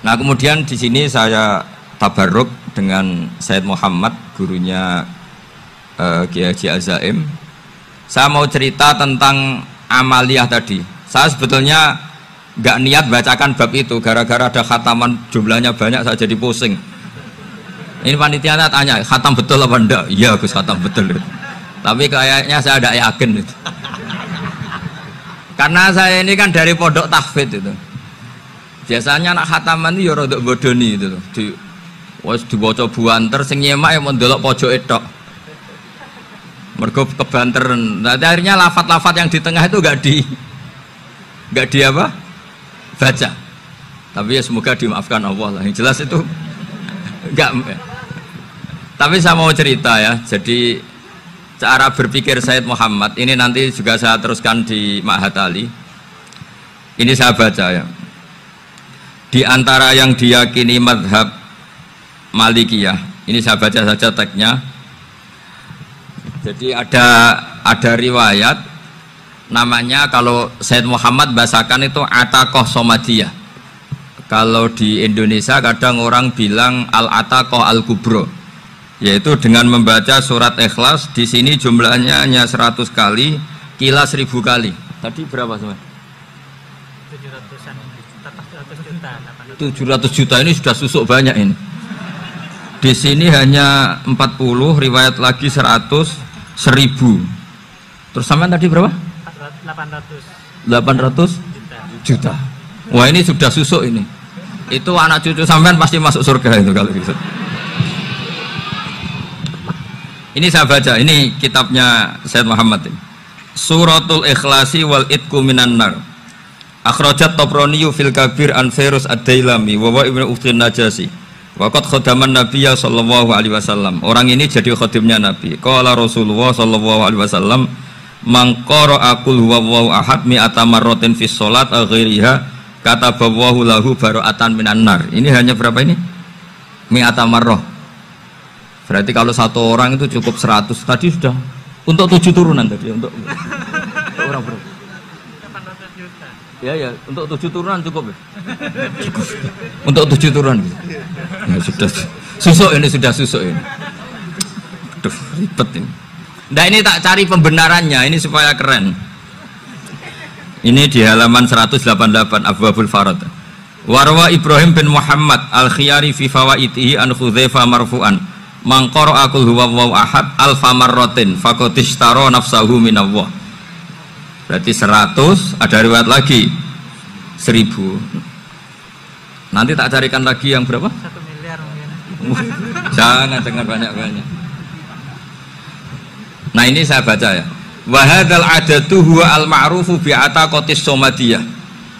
Nah kemudian di sini saya tabarruk dengan Said Muhammad, gurunya Kiai Haji Azaim. Saya mau cerita tentang amaliyah tadi. Saya sebetulnya nggak niat bacakan bab itu, gara-gara ada khataman jumlahnya banyak saya jadi pusing. Ini panitianya tanya, khatam betul apa enggak? Iya Gus, khatam betul. Tapi kayaknya saya tidak yakin itu. Karena saya ini kan dari pondok tahfidz itu. Biasanya anak khataman itu ya rada bodoni itu loh. Dibaca buanter sing nyemak ya mendelok pojok tok. Mergo kebanteren. Nah, akhirnya lafat-lafat yang di tengah itu enggak di apa? Baca. Tapi ya semoga dimaafkan Allah lah. Yang jelas itu enggak. Tapi saya mau cerita ya. Jadi cara berpikir Said Muhammad ini nanti juga saya teruskan di Ma'had Ali. Ini saya baca ya. Di antara yang diyakini madhab Malikiyah, ini saya baca saja teksnya. Jadi ada riwayat namanya, kalau Said Muhammad bahasakan itu Ataqoh Somadiyah. Kalau di Indonesia kadang orang bilang Al-Ataqoh Al-Kubro, yaitu dengan membaca surat Ikhlas. Di sini jumlahnya hanya 100 kali, kila 1000 kali. Tadi berapa semua? 700 juta ini sudah susuk banyak ini. Di sini hanya 40, riwayat lagi 100, 1000. Terus sampai tadi berapa? 800 juta. Wah ini sudah susuk ini. Itu anak cucu sampean pasti masuk surga itu kalau gitu. Ini saya baca, ini kitabnya Said Muhammad ini. Suratul Ikhlasi wal Itqu minan nar. Akhrajat Tabraniyu fil Kabir an Fairuz ad-Dailami wa wa ibnu Uftin Najasi. Waqad khadaman Nabiyya sallallahu alaihi wasallam. Orang ini jadi khadimnya Nabi. Qala Rasulullah sallallahu alaihi wasallam, "Man qara'a qul huwallahu ahad mi'ata marratin fis shalat ghairiha kataballahu lahu bara'atan minan nar." Ini hanya berapa ini? Mi'ata marrah. Berarti kalau satu orang itu cukup 100. Tadi sudah untuk 7 turunan tadi untuk orang berapa? 800 juta. Ya, untuk 7 turunan cukup ya? Cukup. Untuk 7 turunan. Ya, sudah susuk ini, sudah susuk ini. Aduh, ribet ini. Nah ini tak cari pembenarannya, ini supaya keren. Ini di halaman 188 Abwabul Farad. Warwa Ibrahim bin Muhammad Al-Khiyari fi fawaitihi an Hudzaifah marfu'an. Man qara'a qul huwallahu ahad alfa marratin faqad ishtara nafsahu minallah. Berarti 100, ada riwayat lagi 1000. Nanti tak carikan lagi yang berapa? 1 miliar mungkin. Jangan banyak-banyak. Nah ini saya baca ya. Wa hadzal adatu huwa al-ma'rufu bi ataqatis somadiyah.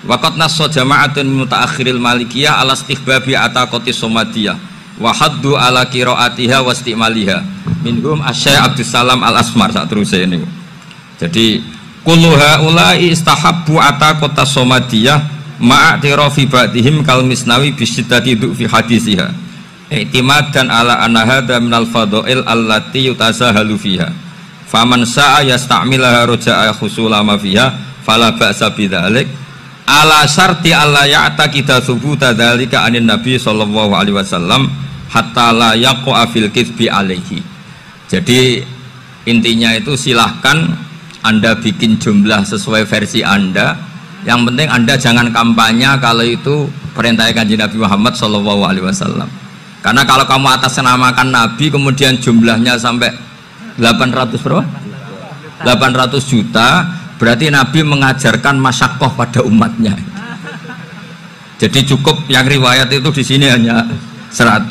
Wa qad nassa jama'atun mutaakhiril malikiyah ala istihbabi ataqatis somadiyah. Wa haddu ala qiraatiha wa istimaliha. Minhum Asy-Syaikh Abdus Salam Al-Asmar sak teruse ini. Jadi kullu haula'i istahabbu ataqatas somadiyah ma'atirafi ba'dihim kal Misnawi bi syiddati fi hadisiha. I'timadan ala anna hadza minal fadha'il allati yutasahalu fiha. Faman sa'a yasta'milaha roja'a khusula ma fiha fala ba'sa bidzalik ala syarti alla ya'taqida thubuta dzalika anin nabi sallallahu alaihi wasallam hatta la yaqa fil kitsbi alaihi. Jadi intinya itu silahkan Anda bikin jumlah sesuai versi Anda, yang penting Anda jangan kampanye kalau itu perintah Kanjeng Nabi Muhammad sallallahu alaihi wasallam. Karena kalau kamu atasnamakan Nabi kemudian jumlahnya sampai 800 berapa? 800 juta, berarti Nabi mengajarkan masyaqqah pada umatnya. Jadi cukup yang riwayat itu di sini hanya 100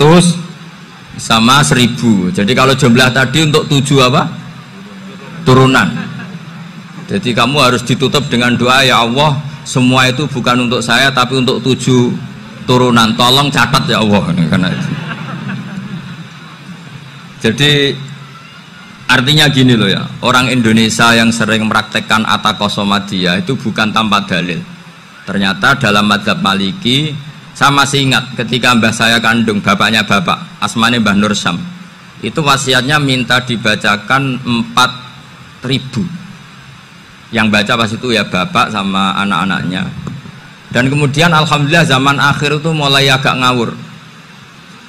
sama 1000. Jadi kalau jumlah tadi untuk 7 apa? Turunan. Jadi kamu harus ditutup dengan doa, ya Allah, semua itu bukan untuk saya tapi untuk 7 turunan. Tolong catat ya Allah. Karena itu. Jadi artinya gini loh ya, orang Indonesia yang sering mempraktekkan ataqoh somadiyah itu bukan tanpa dalil. Ternyata dalam madzhab Maliki, saya masih ingat ketika mbah saya kandung, bapaknya bapak, asmane Mbah Nur Syam, itu wasiatnya minta dibacakan 4000. Yang baca pas itu ya bapak sama anak-anaknya. Dan kemudian alhamdulillah zaman akhir itu mulai agak ngawur.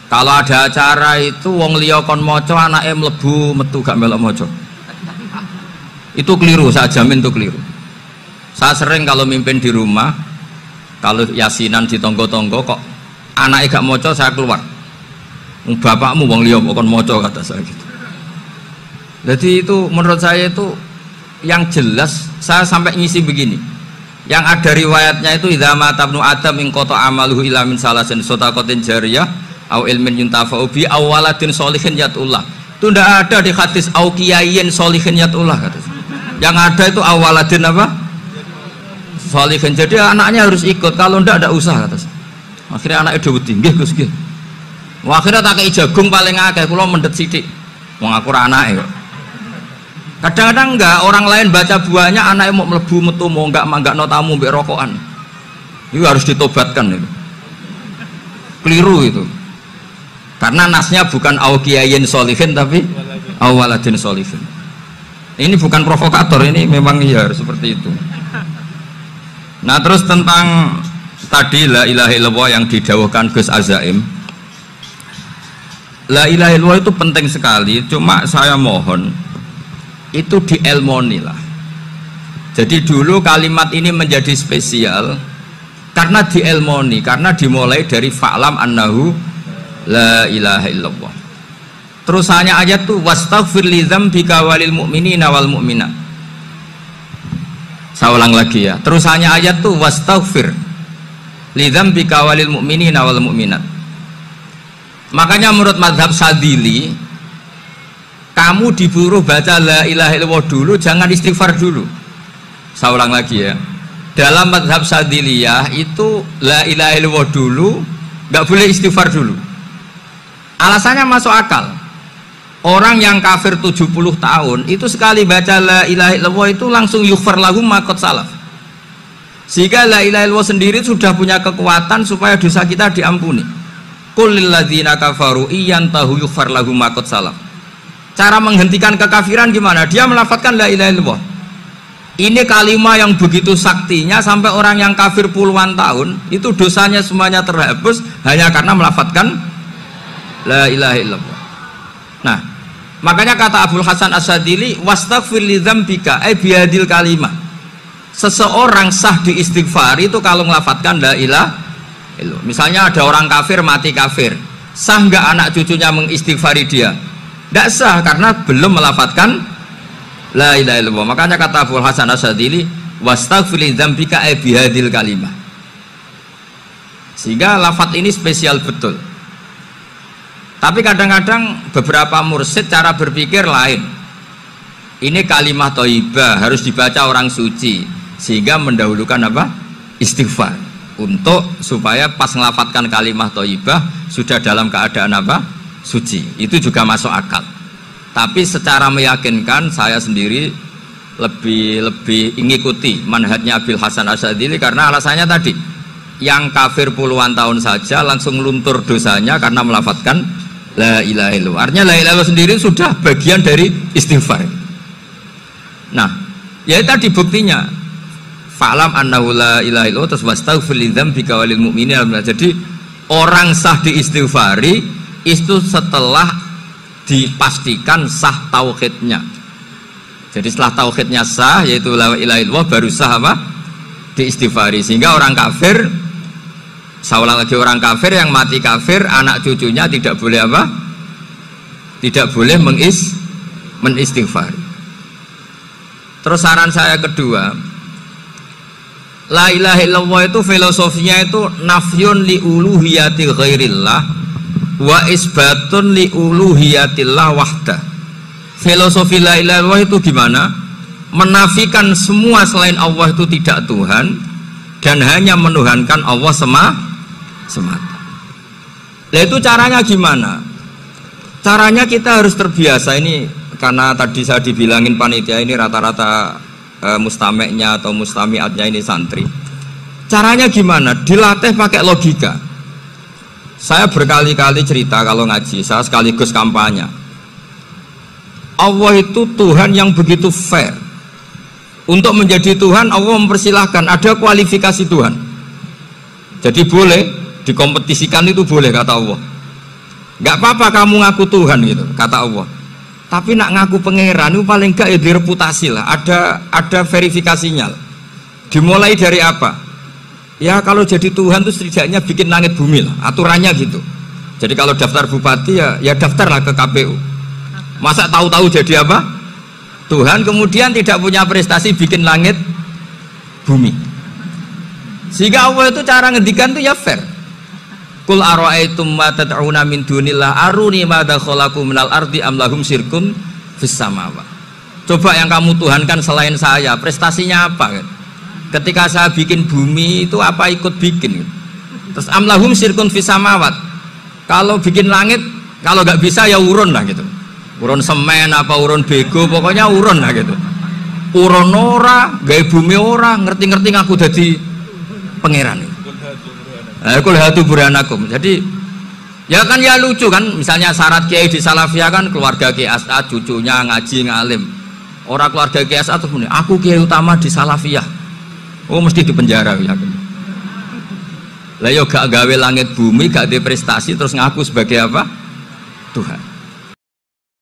Kalau ada acara itu wong liya kon maca anake mlebu metu gak melok maca. Itu keliru, saya jamin itu keliru. Saya sering kalau mimpin di rumah, kalau yasinan di tonggo-tonggo kok anaknya gak maca, saya keluar. Bapakmu wong liya kon maca, kata saya gitu. Jadi itu menurut saya itu yang jelas. Saya sampai ngisi begini. Yang ada riwayatnya itu idza mata ibnu adam in qata amaluhu ila min salasin shadaqatin jariyah au ilmin yuntafa'u bi aw waladin sholihin yatullah. Itu tidak ada di hadis au kiyayin sholihin yatullah kata. Yang ada itu aw waladin apa? Sholihin. Jadi anaknya harus ikut, kalau tidak usah kata. Akhirnya anaknya dawuh nggih Gus nggih. Wah, akhirnya tak kei jagung paling akeh, kula mendet sithik. Wong aku ora anake kok. Kadang-kadang enggak, orang lain baca buahnya anaknya mau melebu metu mau enggak no tamu mbek rokokan. Itu harus ditobatkan itu. Keliru itu. Karena nasnya bukan au kiyayin sholihin tapi au waladin sholihin. Ini bukan provokator, ini memang iya seperti itu. Nah, terus tentang tadi la ilaha illallah yang didawuhkan Gus Azaim. La ilaha illallah itu penting sekali, cuma saya mohon itu dielmoni lah. Jadi dulu kalimat ini menjadi spesial karena dielmoni, karena dimulai dari fa'lam annahu la ilaha illallah. Terusannya ayat tuh wastaghfir li dzambika walil mu'minina wal mu'minat. Saya ulang lagi ya. Terusannya ayat tuh wastaghfir li dzambika walil mu'minina wal mu'minat. Makanya menurut mazhab Sadili, kamu disuruh baca la ilaha illallah dulu, jangan istighfar dulu. Saya ulang lagi ya. Dalam mazhab Sadiliyah itu la ilaha illallah dulu, nggak boleh istighfar dulu. Alasannya masuk akal. Orang yang kafir 70 tahun itu sekali baca la ilaha illallah itu langsung yughfar lahum ma qad salaf. Sehingga la ilaha illallah sendiri sudah punya kekuatan supaya dosa kita diampuni. Qul lil ladzina kafaru iyantahu yughfar lahum ma qad salaf. Cara menghentikan kekafiran gimana? Dia melafadzkan la ilaha illallah. Ini kalimat yang begitu saktinya sampai orang yang kafir puluhan tahun itu dosanya semuanya terhapus hanya karena melafadzkan la ilaha illallah. Nah, makanya kata Abdul Hasan As-Sadili wastaghfir li dzambika ay bihadil kalimah. Seseorang sah diistighfar itu kalau melafadzkan la ilaha illallah. Misalnya ada orang kafir mati kafir, sah enggak anak cucunya mengistighfari dia? Tidak sah karena belum melafadzkan la ilaha illallah. Makanya kata Abu Hasan As-Sadili wastaghfir li dzambika ay bihadil kalimah. Sehingga lafadz ini spesial betul. Tapi kadang-kadang beberapa mursyid cara berpikir lain. Ini kalimat thayyibah harus dibaca orang suci, sehingga mendahulukan apa? Istighfar. Untuk supaya pas melafadzkan kalimat thayyibah sudah dalam keadaan apa? Suci. Itu juga masuk akal. Tapi secara meyakinkan saya sendiri lebih mengikuti manhajnya Abil Hasan As-Sadili karena alasannya tadi, yang kafir puluhan tahun saja langsung luntur dosanya karena melafadzkan la ilaha illallah. Artinya la ilaha illallah sendiri sudah bagian dari istighfar. Nah, ya tadi buktinya fa'lam annahu la ilaha illallah terus wastaghfir li dzambika walil mu'minina. Jadi orang sah diistighfari itu setelah dipastikan sah tauhidnya. Jadi setelah tauhidnya sah yaitu la ilaha illallah baru sah apa? Diistighfari. Sehingga orang kafir, saya ulang lagi, orang kafir yang mati kafir anak cucunya tidak boleh apa? Tidak boleh menistighfari. Terus saran saya kedua, la ilaha illallah itu filosofinya itu nafyun li uluhiyati ghairillah wa isbatun li uluhiyatillah wahda. Filosofi la ilaha illallah itu gimana? Menafikan semua selain Allah itu tidak Tuhan dan hanya menuhankan Allah semata. Nah, itu caranya gimana? Caranya kita harus terbiasa. Ini karena tadi saya dibilangin panitia ini rata-rata mustameknya atau mustamiatnya ini santri. Caranya gimana? Dilatih pakai logika. Saya berkali-kali cerita kalau ngaji, saya sekaligus kampanye. Allah itu Tuhan yang begitu fair. Untuk menjadi Tuhan, Allah mempersilahkan, ada kualifikasi Tuhan. Jadi boleh dikompetisikan, itu boleh kata Allah. Nggak apa-apa kamu ngaku Tuhan gitu kata Allah. Tapi nak ngaku pangeran itu paling enggak ya direputasi lah. Ada verifikasinya. Dimulai dari apa? Ya kalau jadi Tuhan itu setidaknya bikin langit bumi lah. Aturannya gitu. Jadi kalau daftar bupati ya daftarlah ke KPU. Masa tahu-tahu jadi apa? Tuhan kemudian tidak punya prestasi bikin langit bumi. Sehingga Allah itu cara ngendikan itu ya fair. Qul ara'aitum ma tad'una min dunillah aruni madza khalaqu minal ardi am lahum syirkun fis samawati. Coba yang kamu tuhankan selain saya, prestasinya apa kan? Ketika saya bikin bumi itu apa ikut bikin? Terus am lahum syirkun fis samawati. Kalau bikin langit, kalau nggak bisa ya urun lah gitu. Urun semen apa urun bego, pokoknya urun lah gitu. Urun ora, gawe bumi ora, ngerti-ngerti ngaku dadi pangeran. Kul hatu burhanakum. Jadi ya kan ya lucu kan, misalnya syarat kiai di Salafiyah kan keluarga Kiai As'ad, cucunya ngaji ngalim. Orang keluarga Kiai As'ad terus muni, aku kiai utama di Salafiyah. Oh mesti di penjara ya. Lah yo gak gawe langit bumi, gak ada prestasi terus ngaku sebagai apa? Tuhan.